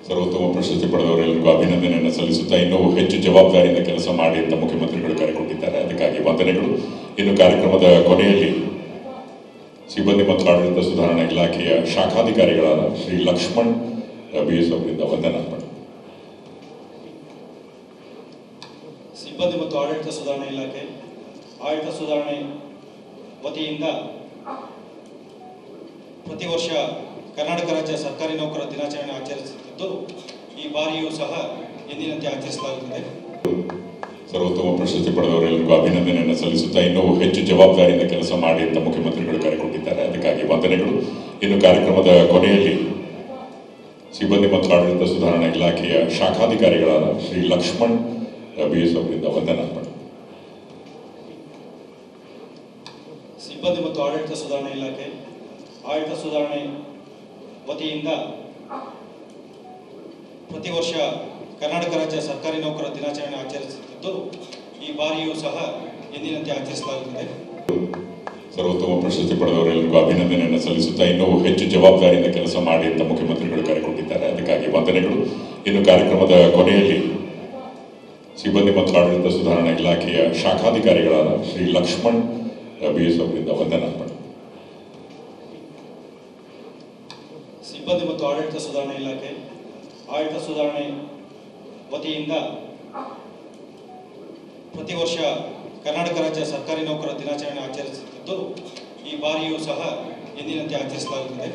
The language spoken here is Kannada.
ಸರ್ವೋತ್ತಮ ಪ್ರಶಸ್ತಿ ಪಡೆದವರೆಲ್ಲರಿಗೂ ಅಭಿನಂದನೆಯನ್ನು ಸಲ್ಲಿಸುತ್ತಾ ಇನ್ನೂ ಹೆಚ್ಚು ಜವಾಬ್ದಾರಿಯಿಂದ ಕೆಲಸ ಮಾಡಿ ಅಂತ ಮುಖ್ಯಮಂತ್ರಿಗಳು ಕರೆ ಕೊಟ್ಟಿದ್ದಾರೆ. ಅದಕ್ಕಾಗಿ ವಂದನೆಗಳು. ಇನ್ನು ಕಾರ್ಯಕ್ರಮದ ಕೊನೆಯಲ್ಲಿ ಸಿಬ್ಬಂದಿ ಮತ್ತು ಆಡಳಿತ ಸುಧಾರಣಾ ಇಲಾಖೆಯ ಶಾಖಾಧಿಕಾರಿಗಳಾದ ಶ್ರೀ ಲಕ್ಷ್ಮಣ್ BS ಅವರಿಂದ ವಂದನಾರ್ಪಣೆ. ಸಿಬ್ಬಂದಿ ಮತ್ತು ಆಡಳಿತ ಸುಧಾರಣಾ ಇಲಾಖೆ ಆಡಳಿತ ಸುಧಾರಣೆ ವತಿಯಿಂದ ಪ್ರತಿ ವರ್ಷ ಕರ್ನಾಟಕ ರಾಜ್ಯ ಸರ್ಕಾರಿ ನೌಕರರ ದಿನಾಚರಣೆ ಆಚರಿಸುತ್ತಿದ್ದು ಈ ಬಾರಿಯೂ ಸಹ ಎಂದಿನಂತೆ ಆಚರಿಸಲಾಗುತ್ತದೆ. ಸರ್ವೋತ್ತಮ ಪ್ರಶಸ್ತಿ ಪಡೆದವರೆಲ್ಲರಿಗೂ ಅಭಿನಂದನೆಯನ್ನು ಸಲ್ಲಿಸುತ್ತಾ ಇನ್ನೂ ಹೆಚ್ಚು ಜವಾಬ್ದಾರಿಯಿಂದ ಕೆಲಸ ಮಾಡಿ ಅಂತ ಮುಖ್ಯಮಂತ್ರಿಗಳು ಕರೆ ಕೊಟ್ಟಿದ್ದಾರೆ. ಅದಕ್ಕಾಗಿ ವಂದನೆಗಳು. ಇನ್ನು ಕಾರ್ಯಕ್ರಮದ ಕೊನೆಯಲ್ಲಿ ಸಿಬ್ಬಂದಿ ಮತ್ತು ಆಡಳಿತ ಸುಧಾರಣಾ ಇಲಾಖೆಯ ಶಾಖಾಧಿಕಾರಿಗಳಾದ ಶ್ರೀ ಲಕ್ಷ್ಮಣ್ BS ಅವರಿಂದ ವಂದನಾರ್ಪಣೆ. ಸಿಬ್ಬಂದಿ ಮತ್ತು ಆಡಳಿತ ಸುಧಾರಣಾ ಇಲಾಖೆ ಆಡಳಿತ ಸುಧಾರಣೆ ವತಿಯಿಂದ ಪ್ರತಿ ವರ್ಷ ಕರ್ನಾಟಕ ರಾಜ್ಯ ಸರ್ಕಾರಿ ನೌಕರರ ದಿನಾಚರಣೆ ಆಚರಿಸುತ್ತಿದ್ದು ಈ ಬಾರಿಯೂ ಸಹ ಎಂದಿನಂತೆ ಆಚರಿಸಲಾಗುತ್ತದೆ. ಸರ್ವೋತ್ತಮ ಪ್ರಶಸ್ತಿ ಪಡೆದವರೆಲ್ಲರಿಗೂ ಅಭಿನಂದನೆಯನ್ನು ಸಲ್ಲಿಸುತ್ತಾ ಇನ್ನೂ ಹೆಚ್ಚು ಜವಾಬ್ದಾರಿಯಿಂದ ಕೆಲಸ ಮಾಡಿ ಅಂತ ಮುಖ್ಯಮಂತ್ರಿಗಳು ಕರೆ ಕೊಟ್ಟಿದ್ದಾರೆ. ಅದಕ್ಕಾಗಿ ವಂದನೆಗಳು. ಇನ್ನು ಕಾರ್ಯಕ್ರಮದ ಕೊನೆಯಲ್ಲಿ ಸಿಬ್ಬಂದಿ ಮತ್ತು ಆಡಳಿತ ಸುಧಾರಣಾ ಇಲಾಖೆಯ ಶಾಖಾಧಿಕಾರಿಗಳಾದ ಶ್ರೀ ಲಕ್ಷ್ಮಣ್ BS ಅವರಿಂದ ವಂದನಾರ್ಪಣೆ. ಸಿಬ್ಬಂದಿ ಮತ್ತು ಆಡಳಿತ ಸುಧಾರಣಾ ಇಲಾಖೆ ಆಡಳಿತ ಸುಧಾರಣೆ ವತಿಯಿಂದ ಪ್ರತಿ ವರ್ಷ ಕರ್ನಾಟಕ ರಾಜ್ಯ ಸರ್ಕಾರಿ ನೌಕರರ ದಿನಾಚರಣೆ ಆಚರಿಸುತ್ತಿದ್ದು ಈ ಬಾರಿಯೂ ಸಹ ಎಂದಿನಂತೆ ಆಚರಿಸಲಾಗುತ್ತದೆ.